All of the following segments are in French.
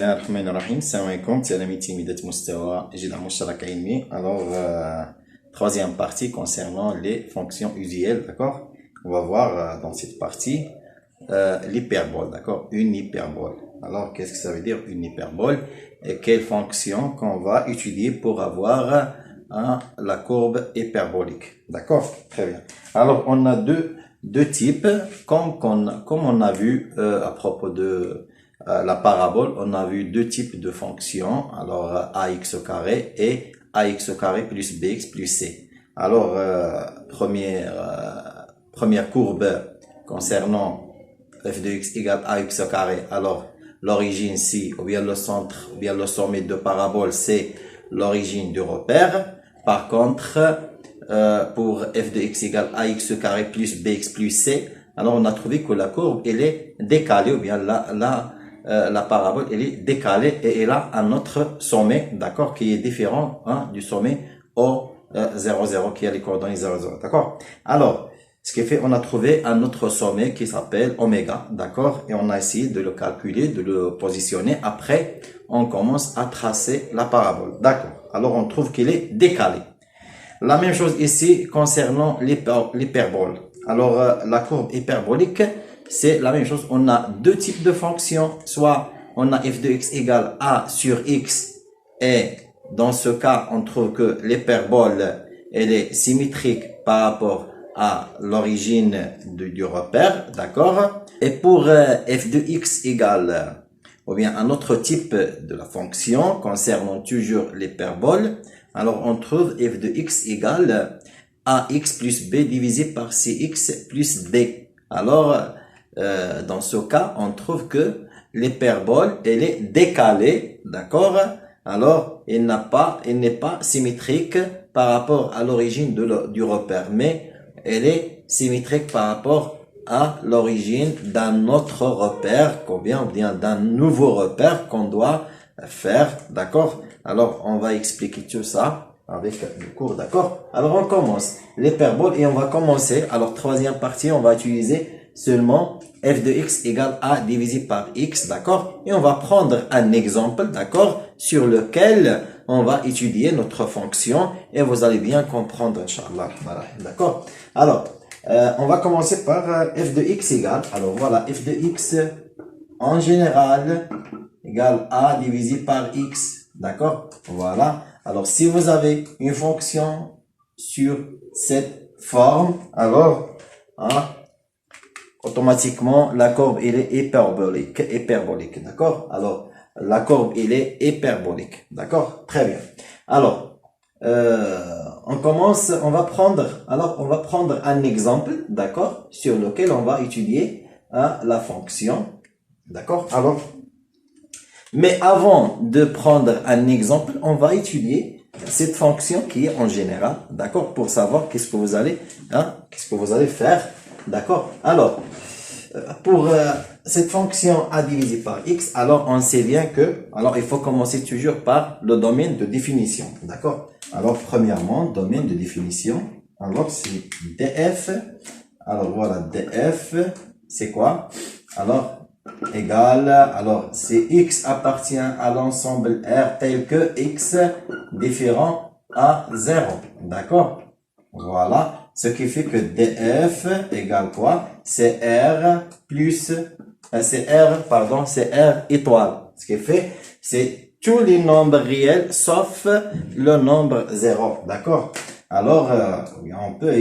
الله الرحمن الرحيم. السلام عليكم تلاميذ مستوى جدع مشترك علمي. Alors troisième partie concernant les fonctions usuelles, d'accord. On va voir dans cette partie l'hyperbole, d'accord, une hyperbole. Alors qu'est-ce que ça veut dire une hyperbole et quelles fonctions qu'on va étudier pour avoir la courbe hyperbolique, d'accord. Très bien. Alors on a deux types comme on a vu à propos de la parabole, on a vu deux types de fonctions, alors ax au carré et ax au carré plus bx plus c. Alors première courbe concernant f de x égale ax au carré, alors l'origine ici, ou bien le centre, ou bien le sommet de parabole, c'est l'origine du repère. Par contre, pour f de x égale ax au carré plus bx plus c, alors on a trouvé que la courbe elle est décalée, ou bien la parabole elle est décalée et elle a un autre sommet, d'accord, qui est différent du sommet O00 qui a les coordonnées 0, 0, d'accord. Alors ce qui fait, on a trouvé un autre sommet qui s'appelle oméga, d'accord, et on a essayé de le calculer, de le positionner. Après on commence à tracer la parabole, d'accord. Alors on trouve qu'il est décalé. La même chose ici concernant l'hyperbole. Alors la courbe hyperbolique, c'est la même chose. On a deux types de fonctions. Soit on a f de x égale a sur x, et dans ce cas, on trouve que l'hyperbole, elle est symétrique par rapport à l'origine du repère, d'accord. Et pour f de x égale, ou bien un autre type de la fonction concernant toujours l'hyperbole, alors on trouve f de x égale ax plus b divisé par cx plus d. Alors dans ce cas, on trouve que l'hyperbole elle est décalée, d'accord. Alors elle n'est pas symétrique par rapport à l'origine du repère, mais elle est symétrique par rapport à l'origine d'un autre repère, ou bien d'un nouveau repère qu'on doit faire, d'accord. Alors on va expliquer tout ça avec le cours, d'accord. Alors on commence l'hyperbole et on va commencer. Alors troisième partie, on va utiliser seulement f de x égale a divisé par x, d'accord. Et on va prendre un exemple, d'accord, sur lequel on va étudier notre fonction et vous allez bien comprendre, Inch'Allah, d'accord. Alors on va commencer par f de x égale, alors voilà, f de x en général égale a divisé par x, d'accord. Voilà. Alors si vous avez une fonction sur cette forme, alors automatiquement la courbe elle est hyperbolique, d'accord. Alors la courbe elle est hyperbolique, d'accord. Très bien. Alors on va prendre un exemple, d'accord, sur lequel on va étudier la fonction, d'accord. Alors mais avant de prendre un exemple, on va étudier cette fonction qui est en général, d'accord, pour savoir qu'est-ce que vous allez faire, d'accord. Alors pour cette fonction a divisé par x, alors on sait bien que, alors il faut commencer toujours par le domaine de définition, d'accord. Alors premièrement, domaine de définition, alors c'est df, alors voilà, df c'est quoi, alors égale, alors c'est x appartient à l'ensemble R tel que x différent à 0, d'accord. Voilà, ce qui fait que df égale quoi, c'est R plus, c'est R étoile. Ce qui fait, c'est tous les nombres réels sauf le nombre 0, d'accord. Alors, on peut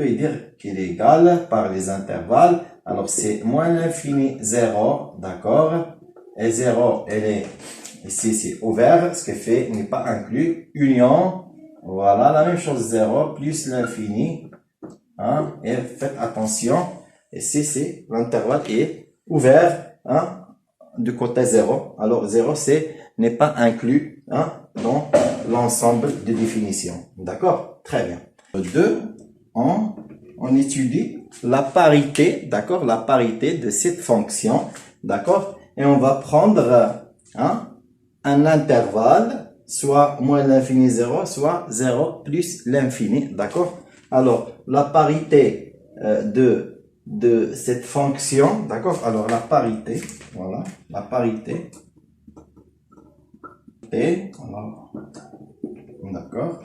dire qu'il est égal par les intervalles. Alors, c'est moins l'infini 0, d'accord. Et 0, elle est ici, c'est ouvert, ce qui fait n'est pas inclus. Union, voilà, la même chose, 0 plus l'infini. Et faites attention, ici, c'est l'intervalle est ouvert du côté 0. Alors, 0, n'est pas inclus dans l'ensemble de définition. D'accord? Très bien. 2, on étudie la parité, d'accord, la parité de cette fonction, d'accord, et on va prendre un intervalle, soit moins l'infini 0, soit 0 plus l'infini, d'accord. Alors, la parité de cette fonction, d'accord, alors la parité, voilà, la parité T. D'accord.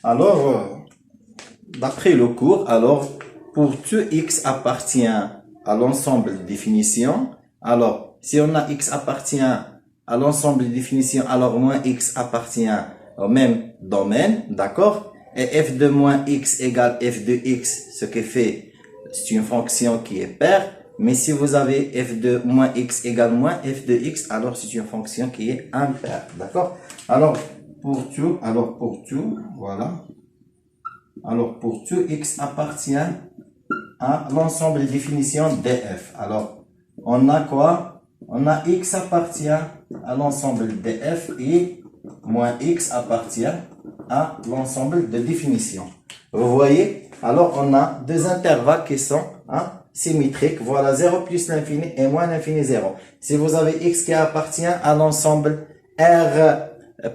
Alors, d'après le cours, alors, pour tout x appartient à l'ensemble de définitions, alors, si on a x appartient à l'ensemble de définitions, alors moins x appartient au même domaine, d'accord? Et f de moins x égale f de x, ce qui fait, c'est une fonction qui est paire. Mais si vous avez f de moins x égale moins f de x, alors c'est une fonction qui est impaire, d'accord? Alors, pour tout, voilà. Alors, pour tout x appartient à l'ensemble des définitions df. Alors, on a quoi? On a x appartient à l'ensemble df et moins x appartient à l'ensemble de définitions. Vous voyez? Alors, on a deux intervalles qui sont symétriques. Voilà, 0 plus l'infini et moins l'infini 0. Si vous avez x qui appartient à l'ensemble R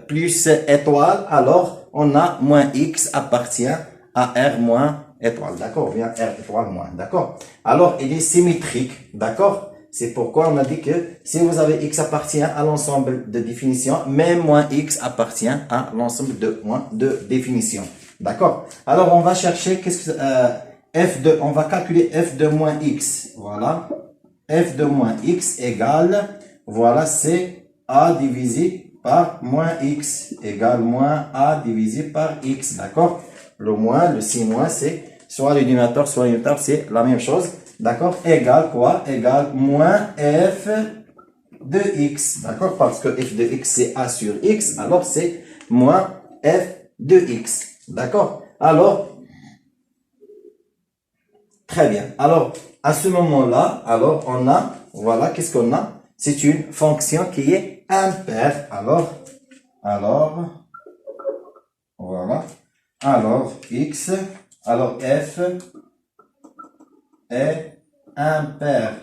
plus étoile, alors on a moins x appartient à R moins étoile. D'accord? Ou bien R étoile moins. D'accord? Alors, il est symétrique. D'accord? C'est pourquoi on a dit que si vous avez x appartient à l'ensemble de définitions, même moins x appartient à l'ensemble de définitions. D'accord? Alors, on va chercher qu'est-ce que on va calculer f de moins x. Voilà. F de moins x égale, voilà, c'est a divisé par moins x égale moins a divisé par x. D'accord? Le moins, le signe moins, c'est soit le dénominateur, soit le numérateur, c'est la même chose. D'accord? Égale quoi? Égale moins f de x. D'accord? Parce que f de x, c'est a sur x. Alors, c'est moins f de x. D'accord? Alors, très bien. Alors, à ce moment-là, alors, on a, voilà, qu'est-ce qu'on a? C'est une fonction qui est impaire. Alors, voilà. Alors, x, alors f est impaire.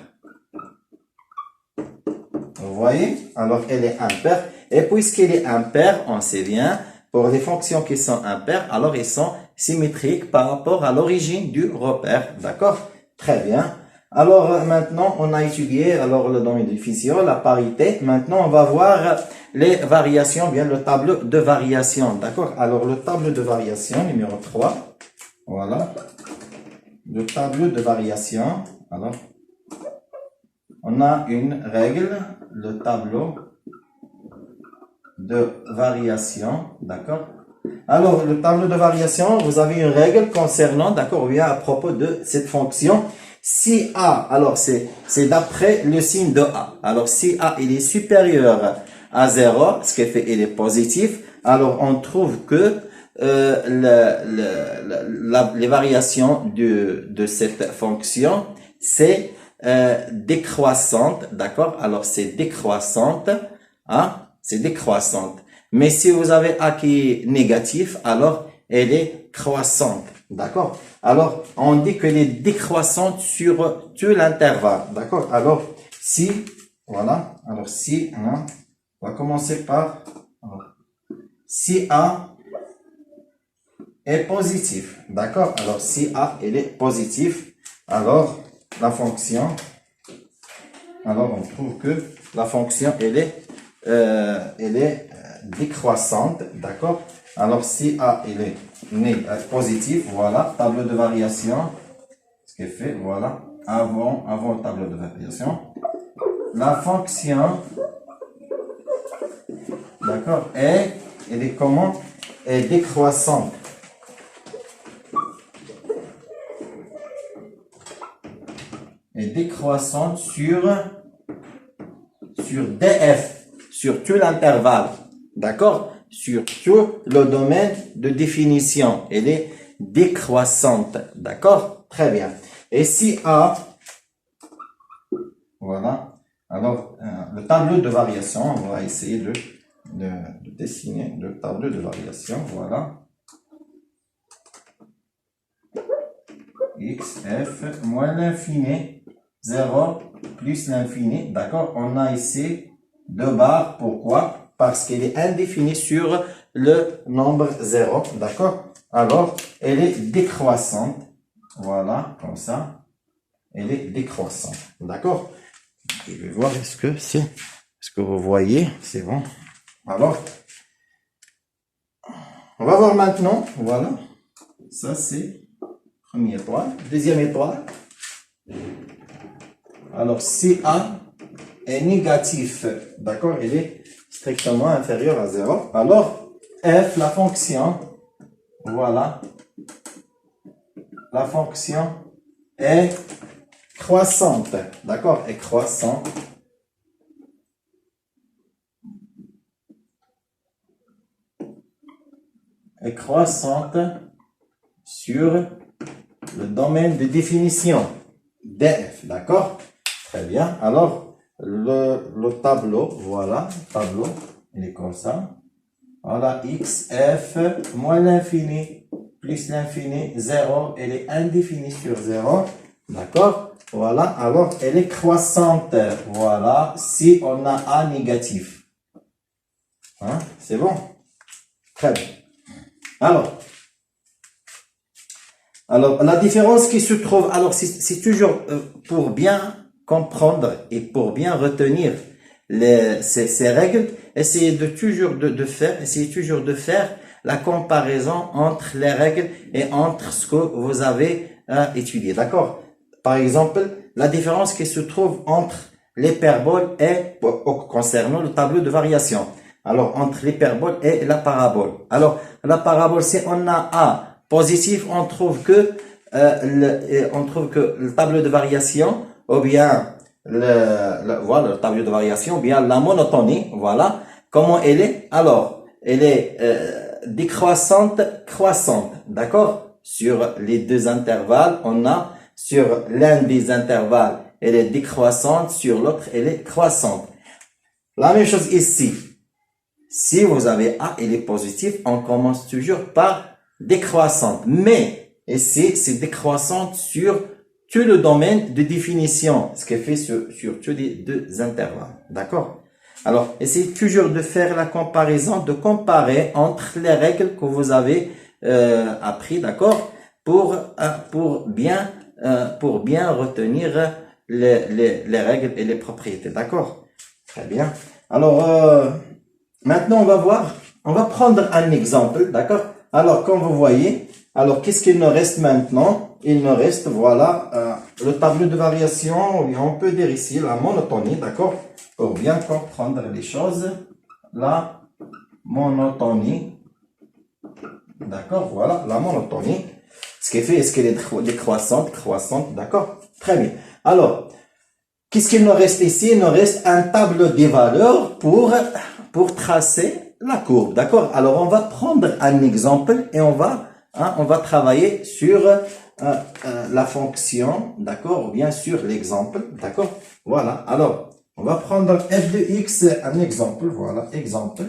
Vous voyez? Alors, elle est impaire. Et puisqu'elle est impaire, on sait bien, pour les fonctions qui sont impaires, alors elles sont symétriques par rapport à l'origine du repère. D'accord? Très bien. Alors, maintenant, on a étudié alors le domaine de définition, la parité. Maintenant, on va voir les variations, bien le tableau de variation. D'accord? Alors, le tableau de variation, numéro 3. Voilà. Le tableau de variation. Alors, on a une règle, le tableau de variation, d'accord? Alors, le tableau de variation, vous avez une règle concernant, d'accord, bien à propos de cette fonction. Si A, alors c'est d'après le signe de A. Alors, si A, il est supérieur à 0, ce qui fait il est positif, alors on trouve que les variations de cette fonction, c'est décroissante, d'accord? Alors, c'est décroissante, c'est décroissante. Mais si vous avez A qui est négatif, alors elle est croissante, d'accord? Alors, on dit qu'elle est décroissante sur tout l'intervalle, d'accord? Alors, si, voilà, alors si, on va commencer par, si A est positif, d'accord? Alors, si A, elle est positif, alors la fonction, alors on trouve que la fonction, elle est décroissante, d'accord? Alors, si A, il est positif, voilà, tableau de variation, ce qui est fait, voilà, avant le tableau de variation. La fonction, d'accord, elle est comment? Elle est décroissante. Et décroissante sur df, sur tout l'intervalle, d'accord? Sur tout le domaine de définition. Elle est décroissante, d'accord? Très bien. Et si A, voilà, alors le tableau de variation, on va essayer de dessiner le tableau de variation, voilà. X, F, moins l'infini, 0 plus l'infini, d'accord? On a ici deux barres, pourquoi? Parce qu'elle est indéfinie sur le nombre 0, d'accord? Alors, elle est décroissante, voilà, comme ça, elle est décroissante, d'accord? Je vais voir, est-ce que vous voyez? C'est bon. Alors, on va voir maintenant, voilà. Ça, c'est première étoile. Deuxième étoile. Alors, si A est négatif, d'accord, il est strictement inférieur à 0. Alors, f, la fonction, voilà, la fonction est croissante, d'accord, est croissante. Est croissante sur le domaine de définition df, d'accord? Très bien. Alors, le tableau, voilà, le tableau, il est comme ça. Voilà, x, f, moins l'infini, plus l'infini, 0, elle est indéfinie sur 0, d'accord? Voilà, alors elle est croissante, voilà, si on a A négatif. Hein? C'est bon? Très bien. Alors, la différence qui se trouve, alors c'est toujours pour bien comprendre et pour bien retenir ces règles, essayez toujours de faire la comparaison entre les règles et entre ce que vous avez étudié, d'accord? Par exemple, la différence qui se trouve entre l'hyperbole et, concernant le tableau de variation. Alors, entre l'hyperbole et la parabole. Alors, la parabole, si on a A positif, on trouve que le tableau de variation, ou bien voilà, le tableau de variation, ou bien la monotonie, voilà, comment elle est? Alors, elle est décroissante, croissante, d'accord? Sur les deux intervalles, on a sur l'un des intervalles, elle est décroissante, sur l'autre, elle est croissante. La même chose ici. Si vous avez A, il est positif, on commence toujours par décroissante. Mais ici, c'est décroissante sur tout le domaine de définition, ce qui fait sur tous les deux intervalles. D'accord? Alors, essayez toujours de faire la comparaison, de comparer entre les règles que vous avez appris, d'accord? Pour bien retenir les règles et les propriétés. D'accord? Très bien. Alors, maintenant, on va prendre un exemple, d'accord? Alors, comme vous voyez, alors qu'est-ce qu'il nous reste maintenant? Il nous reste, voilà, le tableau de variation, ou bien on peut dire ici la monotonie, d'accord? Pour bien comprendre les choses, la monotonie, d'accord? Voilà, la monotonie. Ce qui fait, est-ce qu'elle est décroissante, croissante, d'accord? Très bien. Alors, qu'est-ce qu'il nous reste ici? Il nous reste un tableau des valeurs pour tracer la courbe, d'accord? Alors, on va prendre un exemple et on va travailler sur la fonction, d'accord? Ou bien sur l'exemple, d'accord? Voilà, alors, on va prendre f de x, un exemple, voilà, exemple.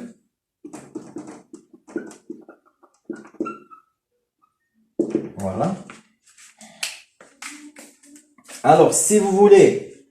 Voilà. Alors, si vous voulez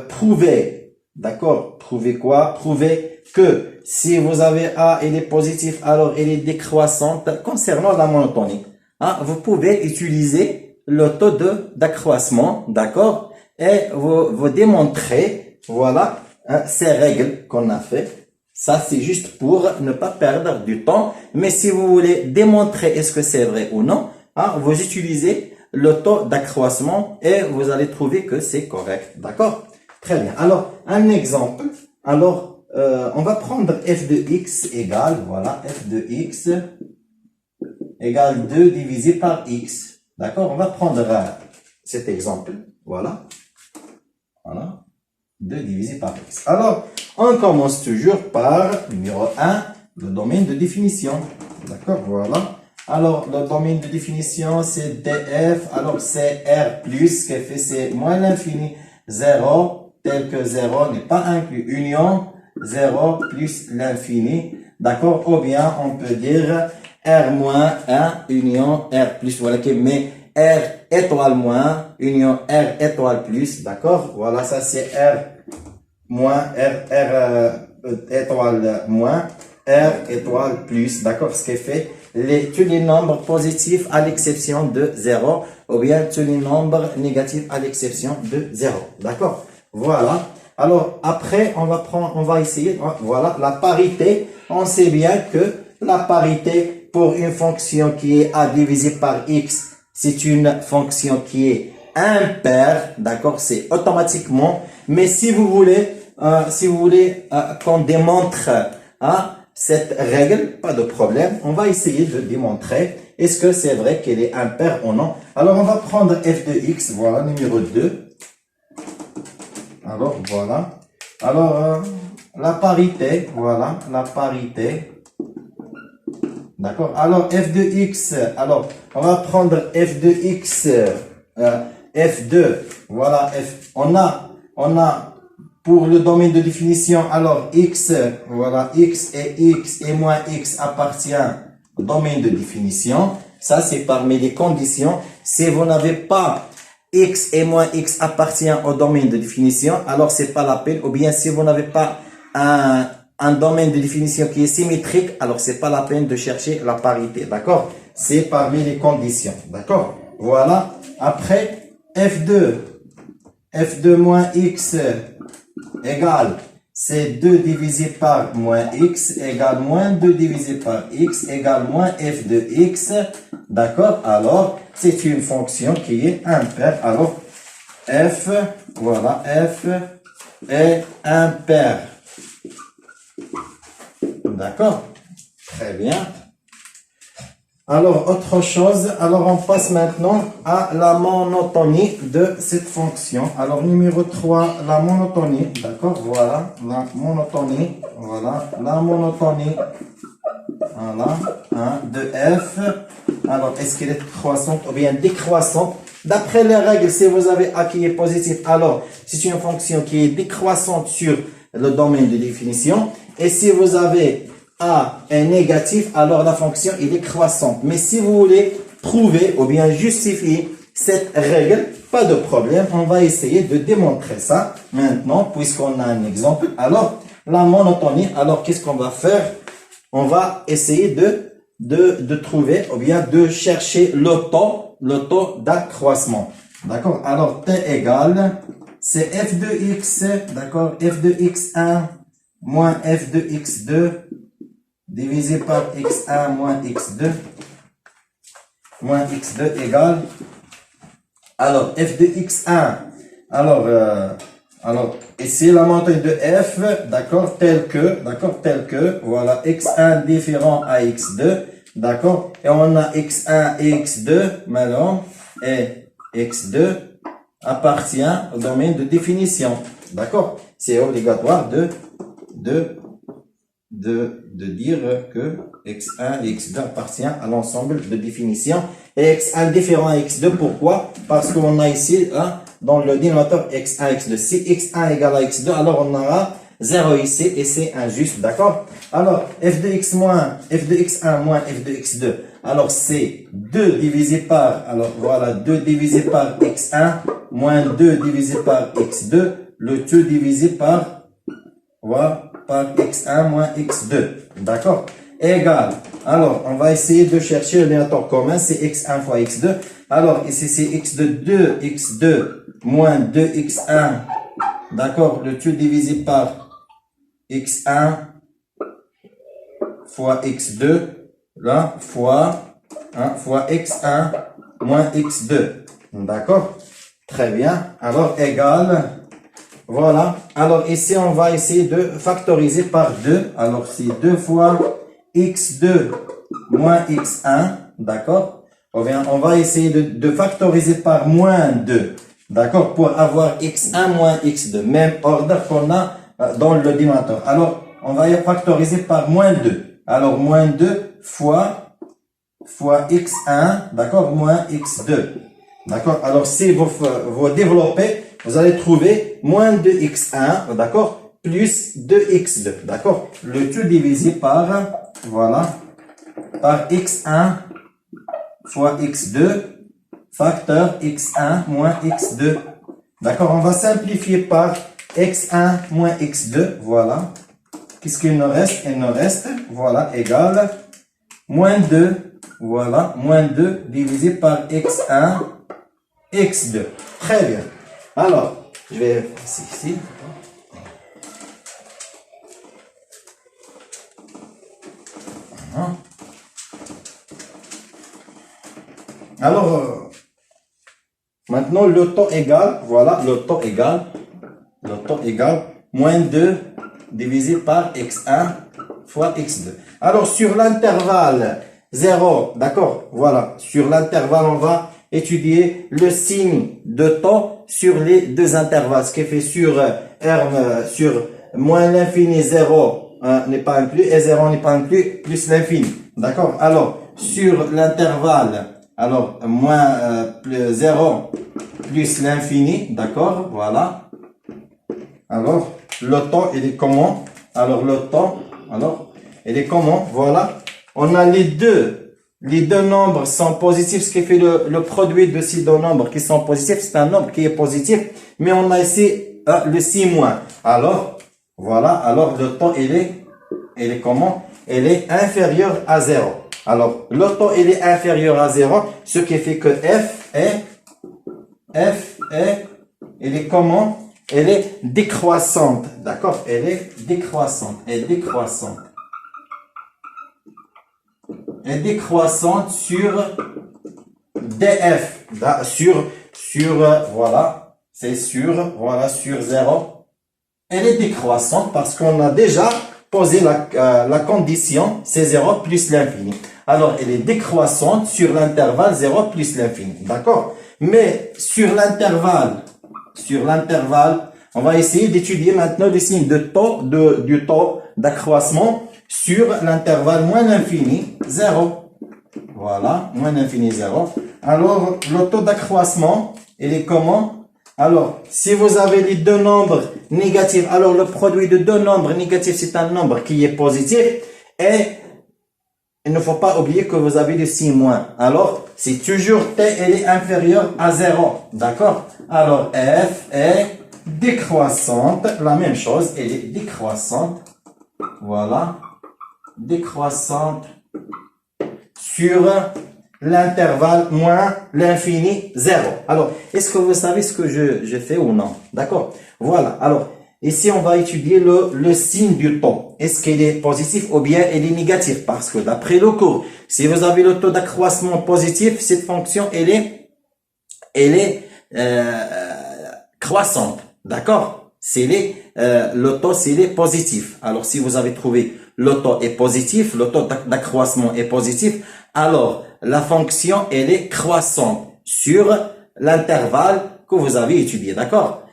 prouver, d'accord? Prouver quoi? Prouver que si vous avez A, il est positif, alors il est décroissante concernant la monotonie. Hein? Vous pouvez utiliser le taux d'accroissement, d'accord? Et vous démontrer, voilà, ces règles qu'on a fait. Ça, c'est juste pour ne pas perdre du temps. Mais si vous voulez démontrer est-ce que c'est vrai ou non, hein, vous utilisez le taux d'accroissement et vous allez trouver que c'est correct. D'accord? Très bien. Alors, un exemple. Alors, on va prendre f de x égale, voilà, f de x égale 2 divisé par x. D'accord? On va prendre cet exemple. Voilà. Voilà. 2 divisé par x. Alors, on commence toujours par numéro 1, le domaine de définition. D'accord? Voilà. Alors, le domaine de définition, c'est df. Alors, c'est r plus, ce qui fait, c'est moins l'infini. 0, tel que 0 n'est pas inclus. Union, 0 plus l'infini. D'accord? Ou bien, on peut dire r moins 1, union r plus. Voilà qui met r étoile moins, union r étoile plus. D'accord? Voilà, ça c'est r moins, r étoile moins, r étoile plus. D'accord? Ce qui fait tous les nombres positifs à l'exception de 0, ou bien tous les nombres négatifs à l'exception de 0. D'accord? Voilà. Alors, après, on va essayer, voilà, la parité. On sait bien que la parité pour une fonction qui est a divisé par x, c'est une fonction qui est impaire, d'accord, c'est automatiquement. Mais si vous voulez, qu'on démontre cette règle, pas de problème, on va essayer de démontrer est-ce que c'est vrai qu'elle est impaire ou non. Alors on va prendre f de x, voilà, numéro 2. Alors voilà. Alors la parité, voilà, la parité. D'accord. Alors f de x, alors on va prendre f de x, f2, voilà, on a pour le domaine de définition, alors x, voilà, x et moins x appartient au domaine de définition. Ça, c'est parmi les conditions. Si vous n'avez pas x et moins x appartient au domaine de définition, alors c'est pas la peine. Ou bien si vous n'avez pas un domaine de définition qui est symétrique, alors c'est pas la peine de chercher la parité, d'accord? C'est parmi les conditions, d'accord? Voilà. Après, f2 moins x égale, c'est 2 divisé par moins x égale moins 2 divisé par x égale moins f de x, d'accord? Alors, c'est une fonction qui est impaire. Alors, f, voilà, f est impaire. D'accord? Très bien. Alors, autre chose, alors on passe maintenant à la monotonie de cette fonction. Alors, numéro 3, la monotonie, d'accord? Voilà, la monotonie, voilà, la monotonie, voilà, de f. Alors, est-ce qu'elle est croissante ou bien décroissante? D'après les règles, si vous avez a qui est positif, alors c'est une fonction qui est décroissante sur le domaine de définition. Et si vous avez a est négatif, alors la fonction est décroissante. Mais si vous voulez prouver ou bien justifier cette règle, pas de problème, on va essayer de démontrer ça maintenant, puisqu'on a un exemple. Alors, la monotonie, alors qu'est-ce qu'on va faire? On va essayer de trouver ou bien de chercher le taux d'accroissement. D'accord? Alors, t égale, c'est f de x, d'accord? F de x1 moins f de x2 divisé par x1 moins x2 égale, alors f de x1, alors ici la montée de f, d'accord, tel que, voilà, x1 différent à x2, d'accord, et on a x1 et x2, maintenant, et x2 appartient au domaine de définition, d'accord, c'est obligatoire de dire que x1 et x2 appartient à l'ensemble de définition et x1 différent à x2. Pourquoi? Parce qu'on a ici dans le dénominateur x1 x2. Si x1 égale à x2, alors on aura 0 ici et c'est injuste, d'accord? Alors f de x moins f de x1 moins f de x2, alors c'est 2 divisé par, alors voilà, 2 divisé par x1 moins 2 divisé par x2, le tout divisé par, voilà, par x1 moins x2, d'accord, égal, alors on va essayer de chercher le dénominateur commun, c'est x1 fois x2, alors ici c'est x2, 2x2 moins 2x1, d'accord, le tout divisé par x1 fois x2, là, fois x1 moins x2, d'accord, très bien, alors égal. Voilà, alors ici on va essayer de factoriser par 2, alors c'est 2 fois x2 moins x1, d'accord, on va essayer de factoriser par moins 2, d'accord, pour avoir x1 moins x2, même ordre qu'on a dans le dénominateur. Alors on va factoriser par moins 2, alors moins 2 fois x1, d'accord, moins x2, d'accord, alors si vous développez, vous allez trouver moins 2x1, d'accord, plus 2x2, d'accord, le tout divisé par, voilà, par x1 fois x2, facteur x1 moins x2, d'accord, on va simplifier par x1 moins x2, voilà, qu'est-ce qu'il nous reste? Il nous reste, voilà, égal, moins 2, voilà, moins 2 divisé par x1, x2, très bien. Alors, je vais ici. Hein. Alors, maintenant, le taux égal, voilà, le taux égal, moins 2 divisé par x1 fois x2. Alors, sur l'intervalle 0, d'accord, voilà, sur l'intervalle, on va étudier le signe de taux sur les deux intervalles, ce qui fait sur sur moins l'infini 0 n'est pas inclus et 0 n'est pas inclus, plus l'infini, d'accord. Alors, sur l'intervalle, alors, moins plus 0 plus l'infini, d'accord, voilà. Alors, le temps, il est comment? Alors, le temps, alors, il est comment? Voilà. On a les deux nombres sont positifs, ce qui fait le produit de ces deux nombres qui sont positifs, c'est un nombre qui est positif, mais on a ici le 6 moins. Alors, voilà, alors le temps, il est comment? Il est inférieur à 0. Alors, le temps, il est inférieur à 0, ce qui fait que f est, il est comment? Elle est décroissante, d'accord? Elle est décroissante, elle est décroissante. Elle est décroissante sur df, voilà, c'est sur, voilà, sur 0. Elle est décroissante parce qu'on a déjà posé la condition, c'est 0 plus l'infini. Alors, elle est décroissante sur l'intervalle 0 plus l'infini, d'accord? Mais sur l'intervalle, on va essayer d'étudier maintenant le signe de taux, du taux d'accroissement sur l'intervalle moins l'infini 0. Voilà, moins l'infini 0. Alors, le taux d'accroissement, il est comment? Alors, si vous avez les deux nombres négatifs, alors le produit de deux nombres négatifs, c'est un nombre qui est positif. Et il ne faut pas oublier que vous avez le 6 moins. Alors, c'est toujours t, elle est inférieure à 0. D'accord? Alors, f est décroissante. La même chose, elle est décroissante. Voilà. Décroissante sur l'intervalle moins l'infini 0. Alors, est-ce que vous savez ce que je fais ou non? D'accord? Voilà. Alors, ici, on va étudier le signe du taux. Est-ce qu'il est positif ou bien il est négatif? Parce que d'après le cours, si vous avez le taux d'accroissement positif, cette fonction, elle est croissante. D'accord? Le taux, s'il est positif. Alors, si vous avez trouvé le taux est positif, le taux d'accroissement est positif, alors la fonction, elle est croissante sur l'intervalle que vous avez étudié. D'accord?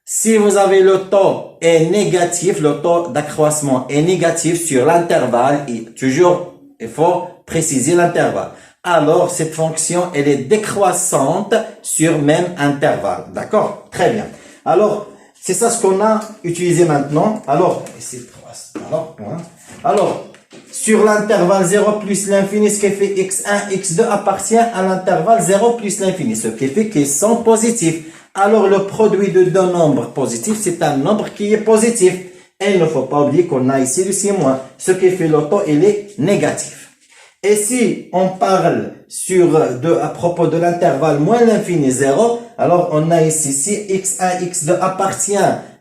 Si vous avez le taux est négatif, le taux d'accroissement est négatif sur l'intervalle, et toujours, il faut préciser l'intervalle. Alors, cette fonction, elle est décroissante sur même intervalle. D'accord? Très bien. Alors, c'est ça ce qu'on a utilisé maintenant. Alors, sur l'intervalle 0 plus l'infini, ce qui fait x1, x2 appartient à l'intervalle 0 plus l'infini, ce qui fait qu'ils sont positifs. Alors, le produit de deux nombres positifs, c'est un nombre qui est positif. Et il ne faut pas oublier qu'on a ici le 6 moins, ce qui fait le taux, il est négatif. Et si on parle à propos de l'intervalle moins l'infini 0, alors on a ici, si x1, x2 appartient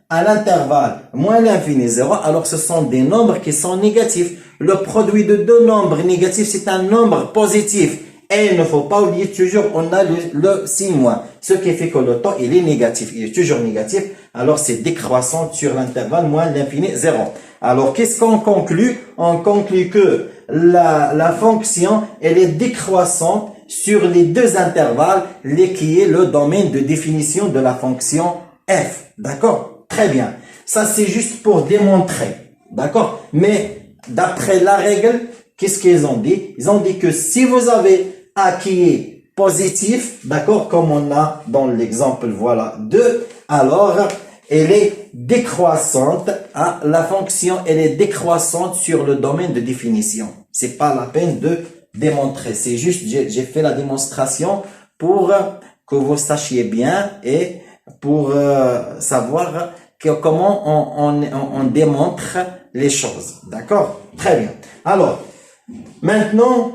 à l'intervalle moins l'infini 0, alors ce sont des nombres qui sont négatifs. Le produit de deux nombres négatifs, c'est un nombre positif. Et il ne faut pas oublier, toujours, on a le signe moins. Ce qui fait que le taux, il est négatif. Il est toujours négatif. Alors, c'est décroissant sur l'intervalle moins l'infini 0. Alors, qu'est-ce qu'on conclut? On conclut que la fonction, elle est décroissante sur les deux intervalles, qui est le domaine de définition de la fonction f. D'accord? Très bien. Ça, c'est juste pour démontrer. D'accord? Mais, d'après la règle, qu'est-ce qu'ils ont dit? Ils ont dit que si vous avez A qui est positif, d'accord, comme on a dans l'exemple, voilà, 2, alors, elle est décroissante, la fonction, elle est décroissante sur le domaine de définition. C'est pas la peine de démontrer, c'est juste, j'ai fait la démonstration pour que vous sachiez bien et pour savoir comment on démontre les choses, d'accord? Très bien. Alors, maintenant,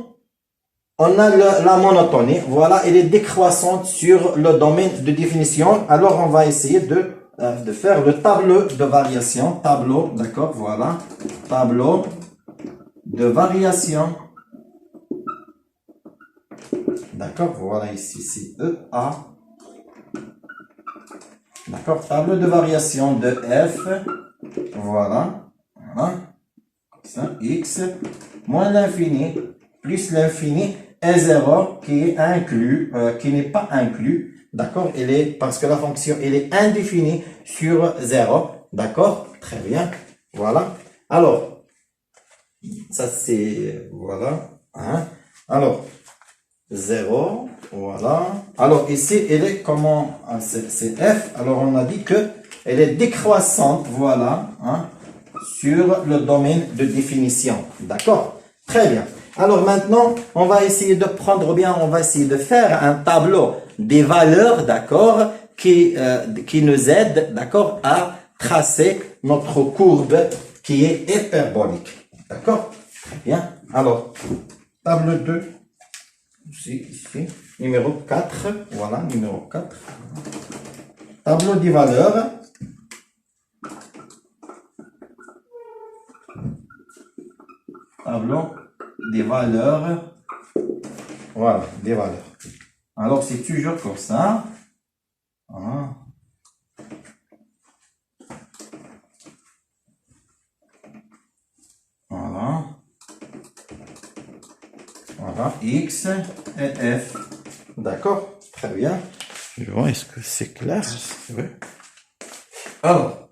on a la monotonie. Voilà, elle est décroissante sur le domaine de définition. Alors, on va essayer de faire le tableau de variation. Tableau, d'accord, voilà. Tableau de variation. D'accord, voilà ici, c'est EA. D'accord, tableau de variation de F. Voilà, voilà. Ça, X moins l'infini plus l'infini est 0 qui est inclus, qui n'est pas inclus. D'accord, parce que la fonction, elle est indéfinie sur 0. D'accord, très bien. Voilà. Alors, ça c'est, voilà. Hein. Alors, 0, voilà. Alors ici, elle est comment? C'est F. Alors on a dit que elle est décroissante, voilà, hein, sur le domaine de définition. D'accord? Très bien. Alors maintenant, on va essayer de prendre bien, on va essayer de faire un tableau des valeurs, d'accord, qui nous aide, d'accord, à tracer notre courbe qui est hyperbolique. D'accord? Très bien. Alors, tableau 2. Ici, numéro 4, voilà, numéro 4. Tableau des valeurs. Tableau des valeurs. Voilà, des valeurs. Alors, c'est toujours comme ça. Voilà. Voilà. Voilà, X et F. D'accord? Très bien. Je vois, est-ce que c'est clair? Oui. Alors,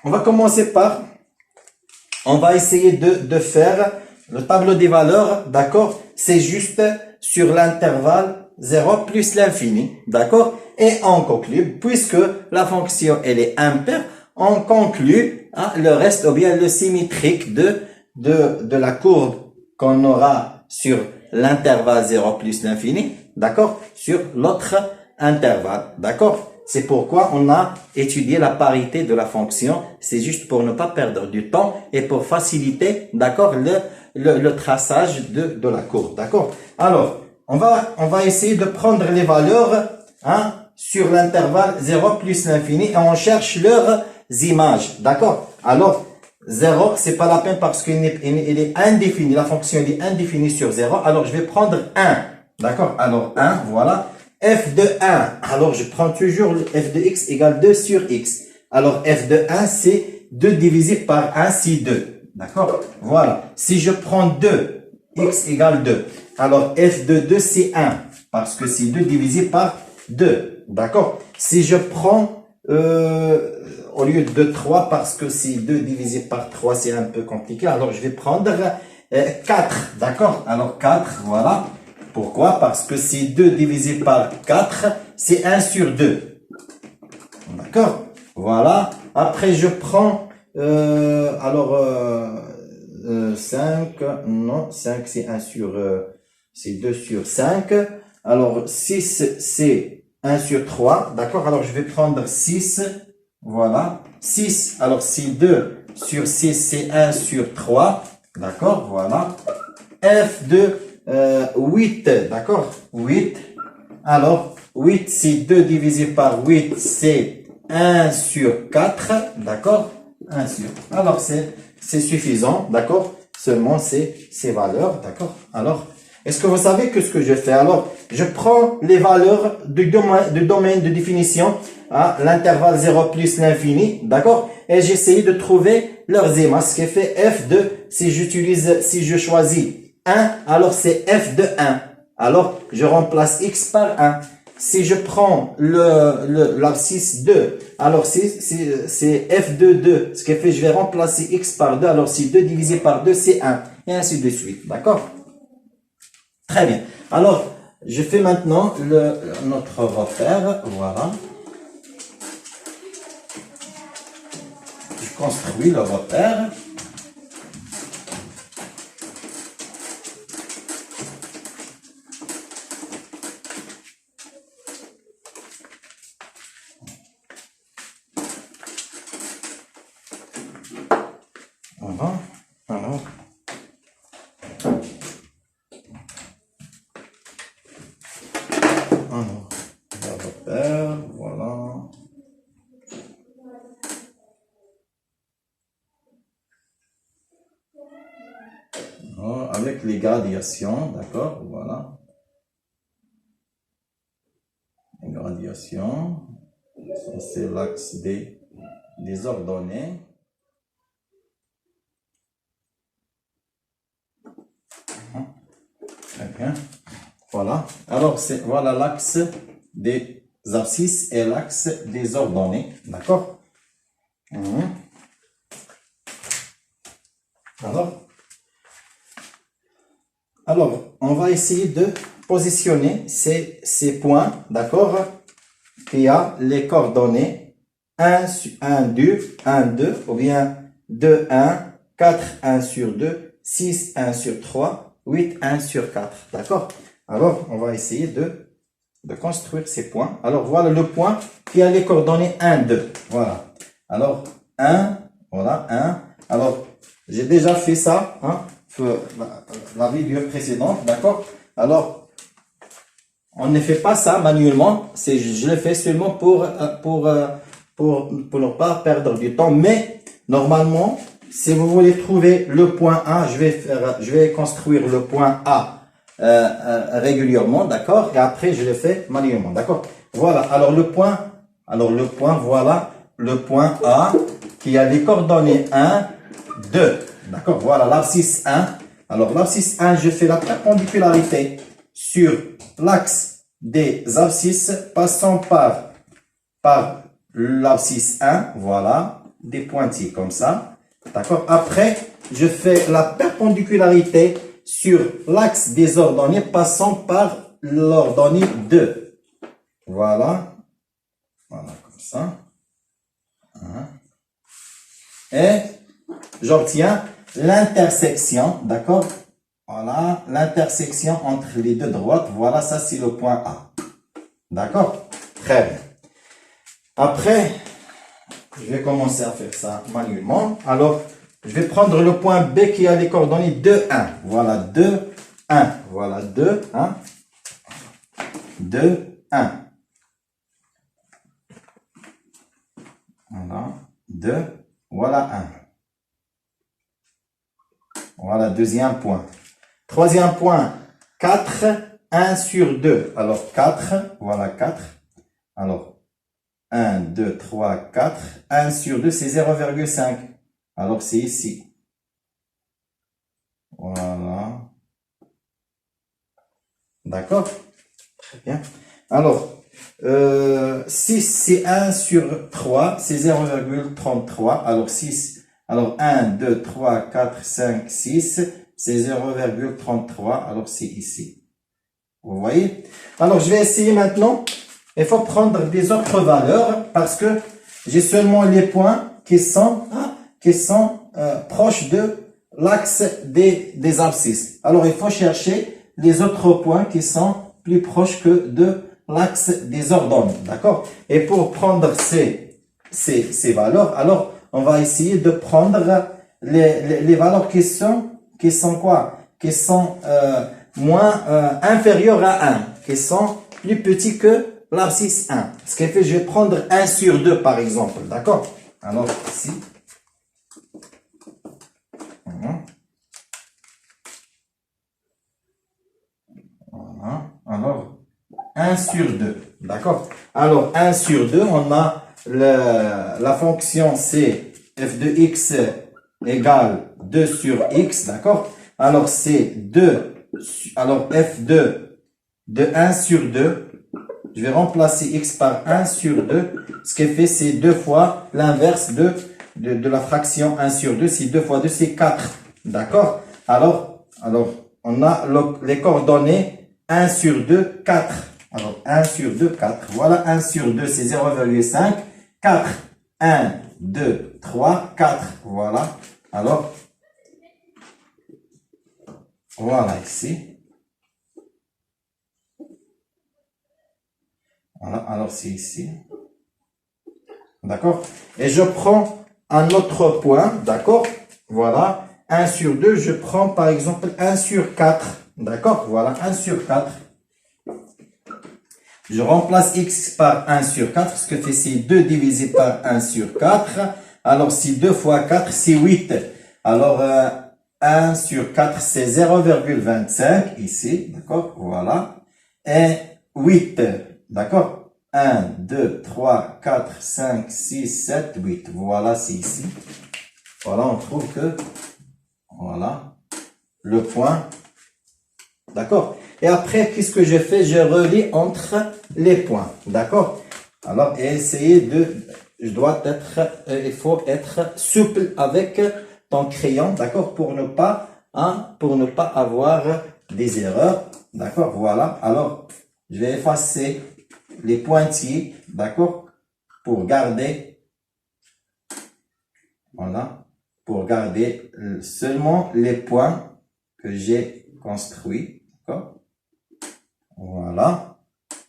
on va commencer par, on va essayer de faire le tableau des valeurs, d'accord? C'est juste sur l'intervalle 0 plus l'infini, d'accord? Et on conclut, puisque la fonction, elle est impaire, on conclut hein, le reste, ou bien le symétrique de la courbe qu'on aura sur l'intervalle 0 plus l'infini, d'accord? Sur l'autre intervalle, d'accord? C'est pourquoi on a étudié la parité de la fonction. C'est juste pour ne pas perdre du temps et pour faciliter, d'accord, le traçage de la courbe, d'accord? Alors, on va essayer de prendre les valeurs, hein, sur l'intervalle 0 plus l'infini et on cherche leurs images, d'accord? Alors, 0, c'est pas la peine parce qu'il est indéfini. La fonction est indéfinie sur 0. Alors, je vais prendre 1. D'accord? Alors, 1, voilà. F de 1. Alors, je prends toujours le f de x égale 2 sur x. Alors, f de 1, c'est 2 divisé par 1, c'est 2. D'accord? Voilà. Si je prends 2, x égale 2. Alors, f de 2, c'est 1. Parce que c'est 2 divisé par 2. D'accord? Si je prends... au lieu de 3, parce que c'est 2 divisé par 3, c'est un peu compliqué. Alors, je vais prendre 4. D'accord? Alors, 4, voilà. Pourquoi? Parce que c'est 2 divisé par 4, c'est 1 sur 2. D'accord? Voilà. Après, je prends, 5, non, 5, c'est 1 sur, c'est 2 sur 5. Alors, 6, c'est 1 sur 3. D'accord? Alors, je vais prendre 6. Voilà. 6, alors c'est 2 sur 6, c'est 1 sur 3. D'accord? Voilà. F de 8. D'accord? 8. Alors, 8, c'est 2 divisé par 8, c'est 1 sur 4. D'accord? 1 sur. Alors, c'est suffisant. D'accord? Seulement, c'est ces valeurs. D'accord? Alors, est-ce que vous savez que ce que je fais? Alors, je prends les valeurs du domaine de définition à l'intervalle 0 plus l'infini, d'accord? Et j'essaie de trouver leurs images. Ce qui fait f de, si je choisis 1, alors c'est f de 1. Alors, je remplace x par 1. Si je prends l'abscisse 2, alors c'est f de 2. Ce qui fait, je vais remplacer x par 2. Alors, si 2 divisé par 2, c'est 1. Et ainsi de suite, d'accord? Très bien. Alors, je fais maintenant notre repère. Voilà. Je construis le repère. Voilà. Alors. Alors, le repère, voilà. avec les gradations, d'accord, voilà. Les gradations, c'est l'axe des ordonnées. Très bien. Voilà. Alors, voilà l'axe des abscisses et l'axe des ordonnées. D'accord? Alors, on va essayer de positionner ces points, d'accord? Qui a les coordonnées 1, 1, 2, 1, 2, ou bien 2, 1, 4, 1 sur 2, 6, 1 sur 3, 8, 1 sur 4. D'accord? Alors, on va essayer de construire ces points. Alors, voilà le point qui a les coordonnées 1, 2. Voilà. Alors, 1, voilà, 1. Alors, j'ai déjà fait ça, hein, la vidéo précédente, d'accord? Alors, on ne fait pas ça manuellement, je le fais seulement pour ne pas perdre du temps. Mais, normalement, si vous voulez trouver le point A, je vais construire le point A régulièrement, d'accord? Et après, je le fais manuellement, d'accord? Voilà, alors le point, voilà, le point A qui a les coordonnées 1, 2, d'accord? Voilà, l'abscisse 1. Alors, l'abscisse 1, je fais la perpendicularité sur l'axe des abscisses passant par l'abscisse 1, voilà, des pointillés comme ça, d'accord? Après, je fais la perpendicularité sur l'axe des ordonnées passant par l'ordonnée 2. Voilà. Voilà, comme ça. Et j'obtiens l'intersection, d'accord? Voilà, l'intersection entre les deux droites. Voilà, ça c'est le point A. D'accord? Très bien. Après, je vais commencer à faire ça manuellement. Alors, je vais prendre le point B qui a les coordonnées 2, 1. Voilà, 2, 1. Voilà, 2, 1. 2, 1. Voilà, 2. Voilà, 1. Voilà, deuxième point. Troisième point, 4, 1 sur 2. Alors, 4, voilà, 4. Alors, 1, 2, 3, 4. 1 sur 2, c'est 0,5. Alors, c'est ici. Voilà. D'accord? Très bien. Alors, 6, c'est 1 sur 3, c'est 0,33. Alors, 6. Alors, 1, 2, 3, 4, 5, 6, c'est 0,33. Alors, c'est ici. Vous voyez? Alors, je vais essayer maintenant. Il faut prendre des autres valeurs parce que j'ai seulement les points qui sont proches de l'axe des abscisses. Alors, il faut chercher les autres points qui sont plus proches que de l'axe des ordonnées. D'accord? Et pour prendre ces valeurs, alors, on va essayer de prendre les valeurs qui sont quoi? Qui sont inférieures à 1, qui sont plus petits que l'abscisse 1. Ce qui fait, je vais prendre 1 sur 2 par exemple. D'accord? Alors, ici. Voilà. Alors, 1 sur 2. D'accord? Alors, 1 sur 2, on a la fonction c'est f de x égale 2 sur x. D'accord? Alors, c'est 2. Alors, f de 1 sur 2. Je vais remplacer x par 1 sur 2. Ce qui fait, c'est 2 fois l'inverse de la fraction 1 sur 2. C'est 2 fois 2, c'est 4. D'accord? Alors, on a les coordonnées 1 sur 2, 4. Alors, 1 sur 2, 4. Voilà, 1 sur 2, c'est 0,5. 4. 1, 2, 3, 4. Voilà. Alors, voilà ici. Voilà, alors c'est ici. D'accord? Et je prends un autre point, d'accord? Voilà, 1 sur 2, je prends par exemple 1 sur 4. D'accord? Voilà, 1 sur 4. Je remplace x par 1 sur 4, ce que fait c'est 2 divisé par 1 sur 4. Alors, si 2 fois 4, c'est 8. Alors, 1 sur 4, c'est 0,25 ici, d'accord, voilà. Et 8, d'accord, 1, 2, 3, 4, 5, 6, 7, 8, voilà, c'est ici. Voilà, on trouve que, voilà, le point, d'accord. Et après, qu'est-ce que je fais? Je relie entre les points, d'accord. Alors, essayez il faut être souple avec ton crayon, d'accord, pour ne pas avoir des erreurs, d'accord, voilà. Alors, je vais effacer les pointillés, d'accord, pour garder, voilà, pour garder seulement les points que j'ai construits, d'accord, voilà,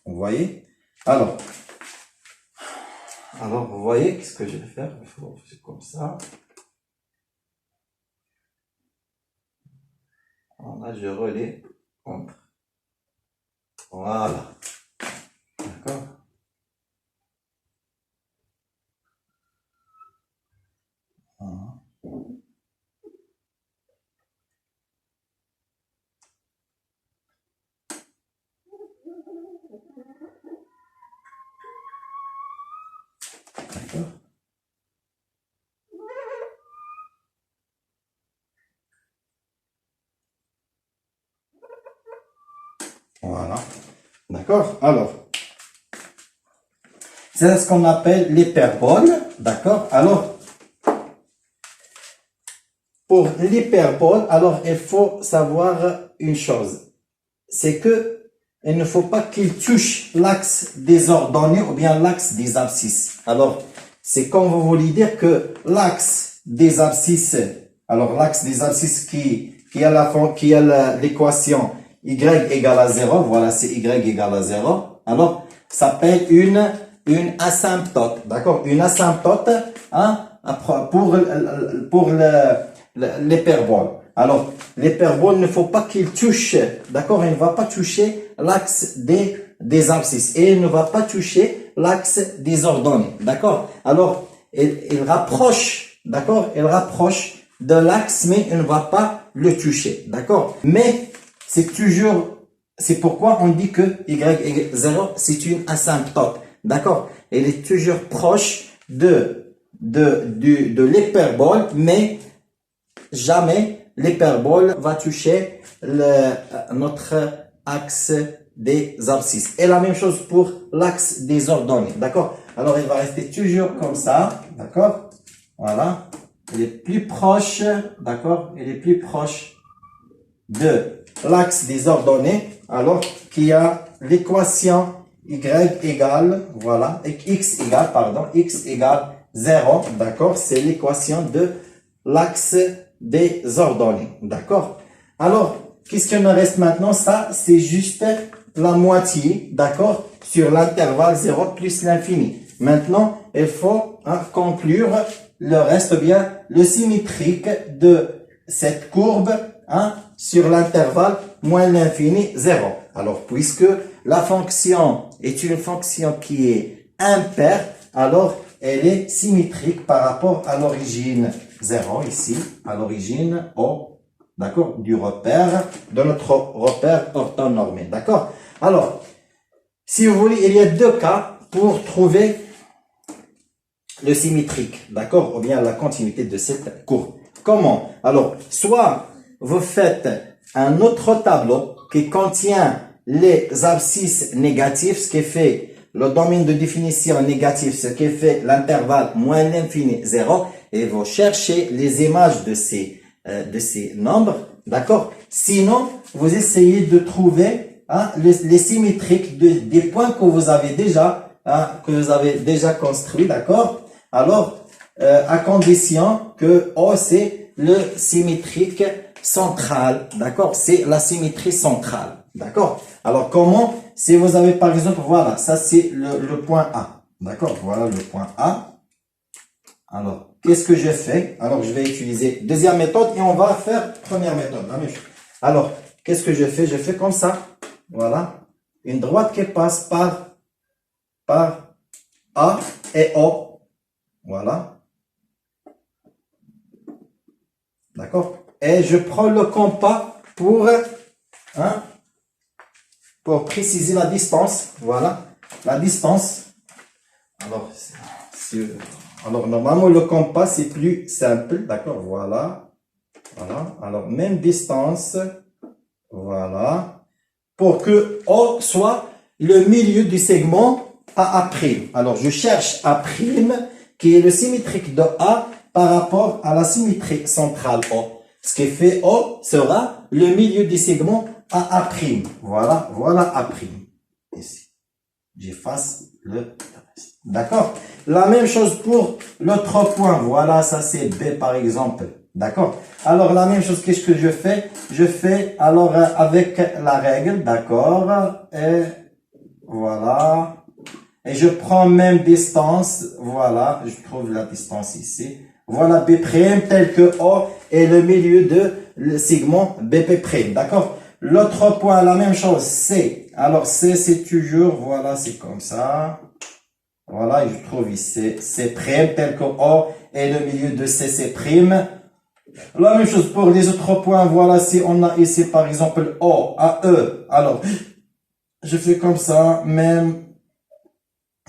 vous voyez. Alors, vous voyez, qu'est-ce que je vais faire? Il faut faire comme ça. Voilà, je relais entre. Voilà. D'accord? Voilà. D'accord? Voilà. D'accord? Alors, c'est ce qu'on appelle l'hyperbole. D'accord? Alors, pour l'hyperbole, alors il faut savoir une chose. C'est que il ne faut pas qu'il touche l'axe des ordonnées ou bien l'axe des abscisses. Alors, c'est comme vous voulez dire que l'axe des abscisses, alors l'axe des abscisses qui a l'équation y égale à 0, voilà, c'est y égale à 0. Alors, ça s'appelle une asymptote, d'accord? Une asymptote, hein, pour l'hyperbole. Alors, l'hyperbole, ne faut pas qu'il touche, d'accord? Il ne va pas toucher l'axe des abscisses et il ne va pas toucher l'axe des ordonnées, d'accord? Alors, il rapproche, d'accord? Il rapproche de l'axe, mais il ne va pas le toucher, d'accord? Mais c'est pourquoi on dit que y égale 0, c'est une asymptote, d'accord? Il est toujours proche de l'hyperbole, mais jamais l'hyperbole va toucher notre axe des abscisses. Et la même chose pour l'axe des ordonnées, d'accord? Alors, il va rester toujours comme ça, d'accord? Voilà. Il est plus proche, d'accord? Il est plus proche de l'axe des ordonnées, alors qu'il y a l'équation y égale, voilà, x égale 0, d'accord? C'est l'équation de l'axe des ordonnées, d'accord? Alors, qu'est-ce qu'il me reste maintenant? Ça, c'est juste la moitié, d'accord? Sur l'intervalle 0 plus l'infini. Maintenant, il faut conclure le reste, bien, le symétrique de cette courbe, sur l'intervalle moins l'infini 0. Alors, puisque la fonction est une fonction qui est impaire, alors elle est symétrique par rapport à l'origine 0 ici, à l'origine O, d'accord, du repère, de notre repère orthonormé, d'accord? Alors, si vous voulez, il y a deux cas pour trouver le symétrique, d'accord, ou bien la continuité de cette courbe. Comment? Alors, soit vous faites un autre tableau qui contient les abscisses négatives, ce qui fait le domaine de définition négatif, ce qui fait l'intervalle moins l'infini 0, et vous cherchez les images de ces nombres, d'accord? Sinon, vous essayez de trouver les symétriques des points que vous avez déjà construits, d'accord? Alors, à condition que O, c'est le symétrique central, d'accord? C'est la symétrie centrale, d'accord? Alors, comment? Si vous avez, par exemple, voilà, ça c'est le point A, d'accord? Voilà le point A. Alors, qu'est-ce que je fais? Alors, je vais utiliser deuxième méthode et on va faire première méthode. Alors, qu'est-ce que je fais? Je fais comme ça, voilà. Une droite qui passe par A et O, voilà. D'accord? et je prends le compas pour préciser la distance. Voilà, la distance. Alors normalement, le compas, c'est plus simple. D'accord, voilà. Voilà, alors même distance. Voilà. Pour que O soit le milieu du segment AA'. Alors, je cherche A', qui est le symétrique de A par rapport à la symétrie centrale O. Ce qui fait O sera le milieu du segment AA'. Voilà, voilà A'. Ici. J'efface le... D'accord? La même chose pour l'autre point. Voilà, ça c'est B par exemple. D'accord? Alors, la même chose, qu'est-ce que je fais? Je fais alors avec la règle, d'accord? Et voilà. Et je prends même distance. Voilà, je trouve la distance ici. Voilà B' tel que O est le milieu de le segment BP'. D'accord? L'autre point, la même chose, C. Alors, C, c'est toujours, voilà, c'est comme ça. Voilà, je trouve ici C' tel que O est le milieu de C'. La même chose pour les autres points. Voilà, si on a ici par exemple O à E, alors je fais comme ça, même,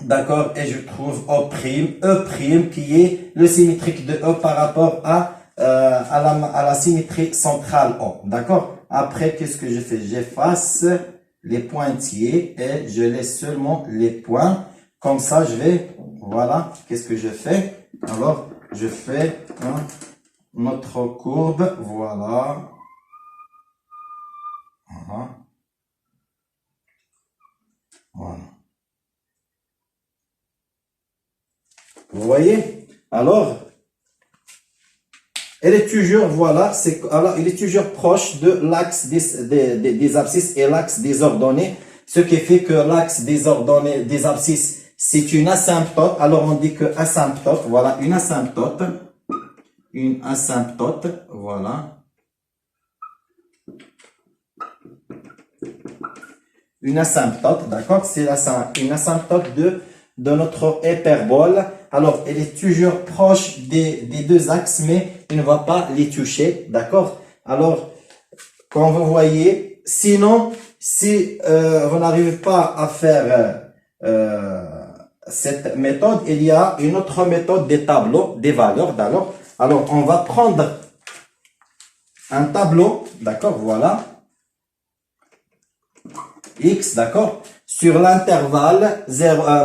d'accord, et je trouve O', E' qui est le symétrique de E par rapport à la symétrie centrale O, d'accord. Après, qu'est-ce que je fais? J'efface les pointillés et je laisse seulement les points. Comme ça, je vais, voilà, qu'est-ce que je fais? Alors, je fais notre courbe, voilà. Voilà. Voilà. Vous voyez? Alors, elle est toujours, voilà, alors, il est toujours proche de l'axe des abscisses et l'axe des ordonnées, ce qui fait que l'axe des ordonnées des abscisses, c'est une asymptote. Alors, on dit que asymptote, voilà, une asymptote, voilà. Une asymptote, d'accord? C'est une asymptote de notre hyperbole. Alors, elle est toujours proche des deux axes, mais il ne va pas les toucher, d'accord? Alors, comme vous voyez, sinon, si vous n'arrivez pas à faire cette méthode, il y a une autre méthode des tableaux, des valeurs, d'accord? Alors, on va prendre un tableau, d'accord? Voilà. X, d'accord, sur l'intervalle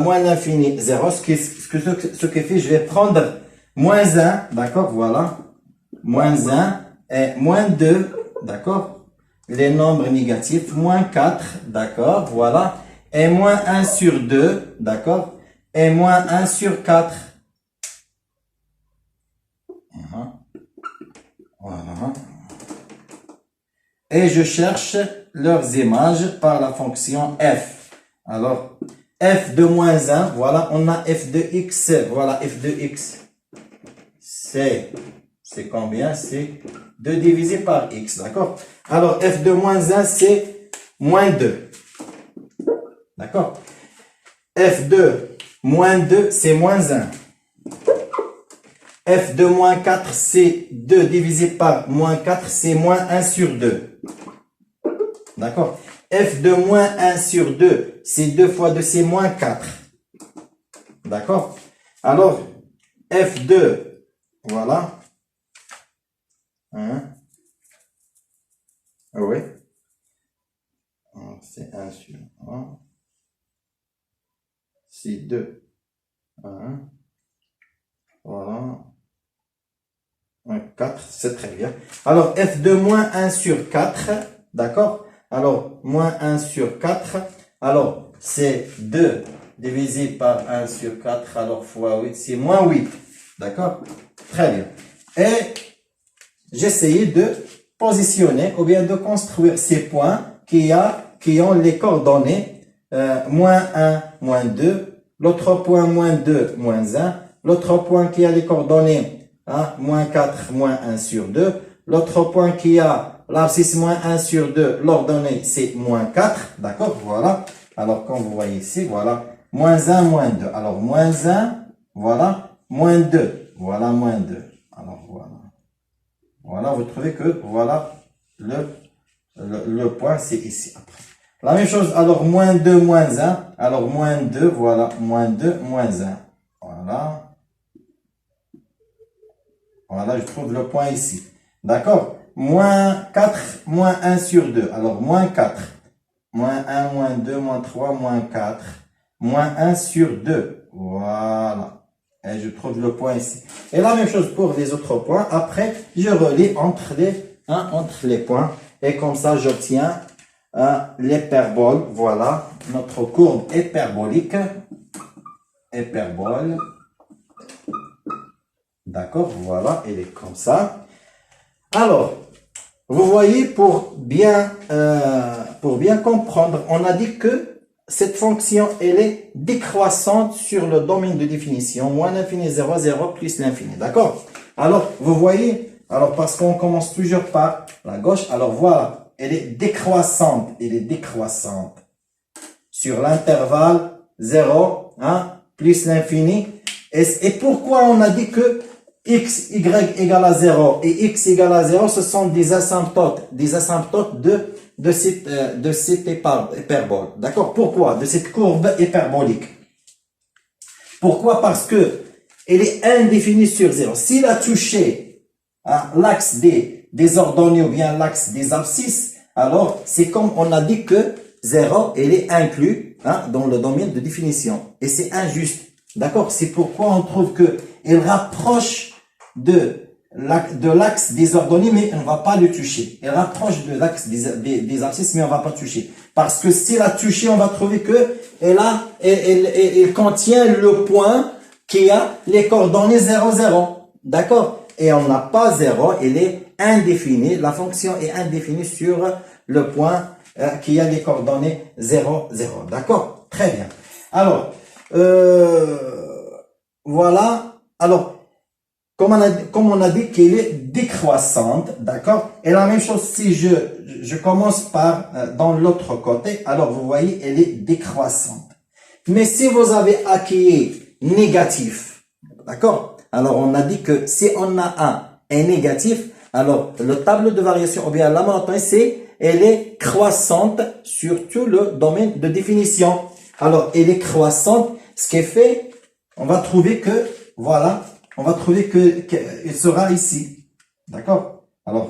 moins l'infini 0, ce qui fait, je vais prendre moins 1, d'accord, voilà, moins 1 et moins 2, d'accord, les nombres négatifs, moins 4, d'accord, voilà, et moins 1 sur 2, d'accord, et moins 1 sur 4. Voilà. Et je cherche leurs images par la fonction f. Alors, f de moins 1, voilà, on a f de x, voilà, f de x. C'est combien? C'est 2 divisé par x, d'accord? Alors, f de moins 1, c'est moins 2. D'accord? F de moins 2, c'est moins 1. F de moins 4, c'est 2 divisé par moins 4, c'est moins 1 sur 2. D'accord? F de moins 1 sur 2, c'est 2 fois 2, c'est moins 4. D'accord? Alors, F de, voilà. Oui. C'est 1 sur 1. C'est 2. 1. Voilà. 4, c'est très bien. Alors, f de moins 1 sur 4, d'accord? Alors, moins 1 sur 4, alors, c'est 2 divisé par 1 sur 4, alors fois 8, c'est moins 8, d'accord? Très bien. Et j'essayais de positionner ou bien de construire ces points qui ont les coordonnées moins 1, moins 2, l'autre point moins 2, moins 1, l'autre point qui a les coordonnées moins 4, moins 1 sur 2. L'autre point qui a l'abscisse moins 1 sur 2, l'ordonnée, c'est moins 4. D'accord? Voilà. Alors, comme vous voyez ici, voilà. Moins 1, moins 2. Alors, moins 1, voilà. Moins 2. Voilà, moins 2. Alors, voilà. Voilà, vous trouvez que, voilà, le point, c'est ici. Après. La même chose, alors, moins 2, moins 1. Alors, moins 2, voilà, moins 2, moins 1. Voilà. Voilà, je trouve le point ici. D'accord? Moins 4, moins 1 sur 2. Alors, moins 4. Moins 1, moins 2, moins 3, moins 4. Moins 1 sur 2. Voilà. Et je trouve le point ici. Et la même chose pour les autres points. Après, je relie entre les points. Et comme ça, j'obtiens l'hyperbole. Voilà. Notre courbe hyperbolique. Hyperbole. D'accord? Voilà. Elle est comme ça. Alors, vous voyez, pour bien comprendre, on a dit que cette fonction, elle est décroissante sur le domaine de définition, moins l'infini 0, 0 plus l'infini. D'accord? Alors, vous voyez, alors parce qu'on commence toujours par la gauche, alors voilà, elle est décroissante, sur l'intervalle 0, plus l'infini. Et pourquoi on a dit que x, y égale à 0 et x égale à 0, ce sont des asymptotes de cette hyperbole. D'accord? Pourquoi? De cette courbe hyperbolique. Pourquoi? Parce que elle est indéfinie sur 0. S'il a touché l'axe des ordonnées ou bien l'axe des abscisses, alors c'est comme on a dit que 0, elle est inclus dans le domaine de définition. Et c'est injuste. D'accord? C'est pourquoi on trouve que elle rapproche de l'axe des ordonnées, mais on ne va pas le toucher. Elle rapproche de l'axe des abscisses, mais on ne va pas toucher. Parce que si la toucher, on va trouver que elle contient le point qui a les coordonnées 0, 0. D'accord? Et on n'a pas 0, elle est indéfinie. La fonction est indéfinie sur le point qui a les coordonnées 0, 0. D'accord? Très bien. Alors, voilà. Alors, comme on a dit qu'elle est décroissante, d'accord? Et la même chose, si je commence par dans l'autre côté, alors vous voyez, elle est décroissante. Mais si vous avez acquis négatif, d'accord? Alors on a dit que si on a un et négatif, alors le tableau de variation, ou bien la monotonie, elle est croissante sur tout le domaine de définition. Alors elle est croissante, ce qui fait, on va trouver que, voilà, on va trouver qu'il sera ici. D'accord? Alors,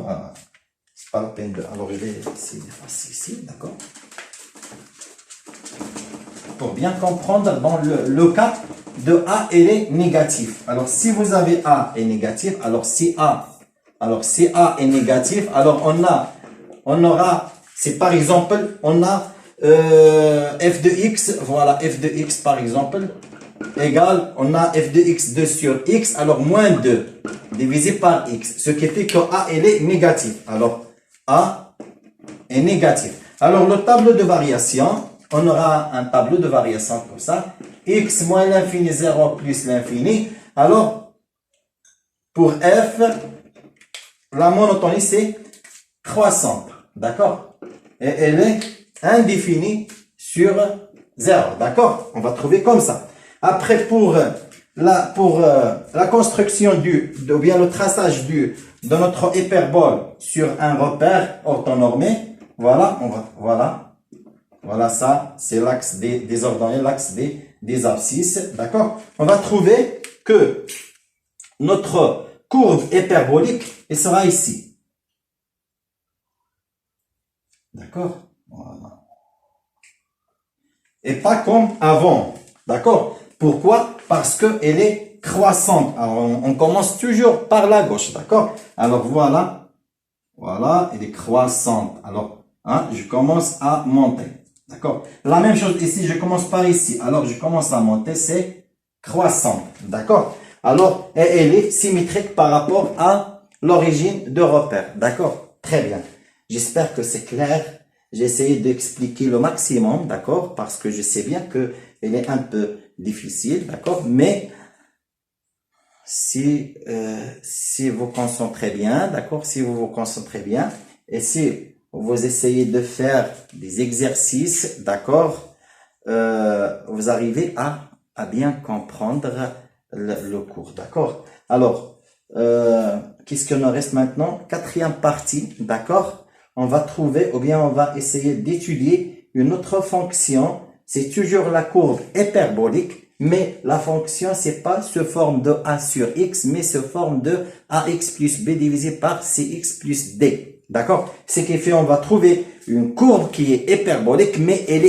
c'est pas la peine de... Alors, je vais essayer de faire ici, d'accord? Pour bien comprendre, dans le cas de A, elle est négative. Alors, si vous avez A est négatif, alors si A est négatif, alors on aura, c'est par exemple, on a f de x, voilà, f de x par exemple, égale, on a f de x 2 sur x, alors moins 2 divisé par x, ce qui fait que A, elle est négative. Alors, A est négatif. Alors, le tableau de variation, on aura un tableau de variation comme ça, x moins l'infini 0 plus l'infini. Alors, pour f, la monotonie, c'est croissante, d'accord? Et elle est indéfinie sur 0, d'accord? On va trouver comme ça. Après, pour la construction ou bien le traçage de notre hyperbole sur un repère orthonormé, voilà, voilà ça, c'est l'axe des ordonnées, l'axe des abscisses, d'accord? On va trouver que notre courbe hyperbolique, elle sera ici. D'accord? Voilà. Et pas comme avant, d'accord? Pourquoi? Parce qu'elle est croissante. Alors, on commence toujours par la gauche, d'accord? Alors, voilà, elle est croissante. Alors, je commence à monter, d'accord? La même chose ici, je commence par ici. Alors, je commence à monter, c'est croissante, d'accord? Alors, elle est symétrique par rapport à l'origine de repère, d'accord? Très bien. J'espère que c'est clair. J'ai essayé d'expliquer le maximum, d'accord? Parce que je sais bien que elle est un peu difficile, d'accord? Mais si vous concentrez bien, d'accord? Si vous vous concentrez bien et si vous essayez de faire des exercices, d'accord? Vous arrivez à bien comprendre le cours, d'accord? Alors, qu'est-ce qu'il nous reste maintenant? Quatrième partie, d'accord? On va trouver, ou bien on va essayer d'étudier une autre fonction. C'est toujours la courbe hyperbolique, mais la fonction, c'est pas sous forme de a sur x, mais sous forme de ax plus b divisé par cx plus d. D'accord? Ce qui fait, on va trouver une courbe qui est hyperbolique, mais elle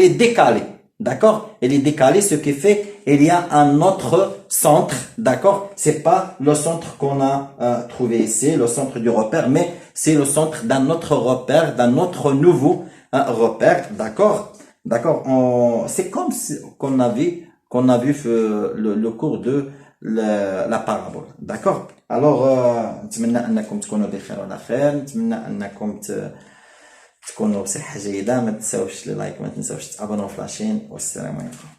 est décalée. D'accord? Elle est décalée, ce qui fait, il y a un autre centre. D'accord? C'est pas le centre qu'on a trouvé ici, le centre du repère, mais c'est le centre d'un autre repère, d'un autre nouveau repère. D'accord? D'accord? C'est comme qu'on a vu le cours de la parabole. D'accord? Alors, نتمنى انكم تكونوا بخير وعلى خير. نتمنى انكم تكونوا بصحة جيدة. ما تنساوش اللايك، ما تنساوش تابونوا في لاشين، والسلام عليكم.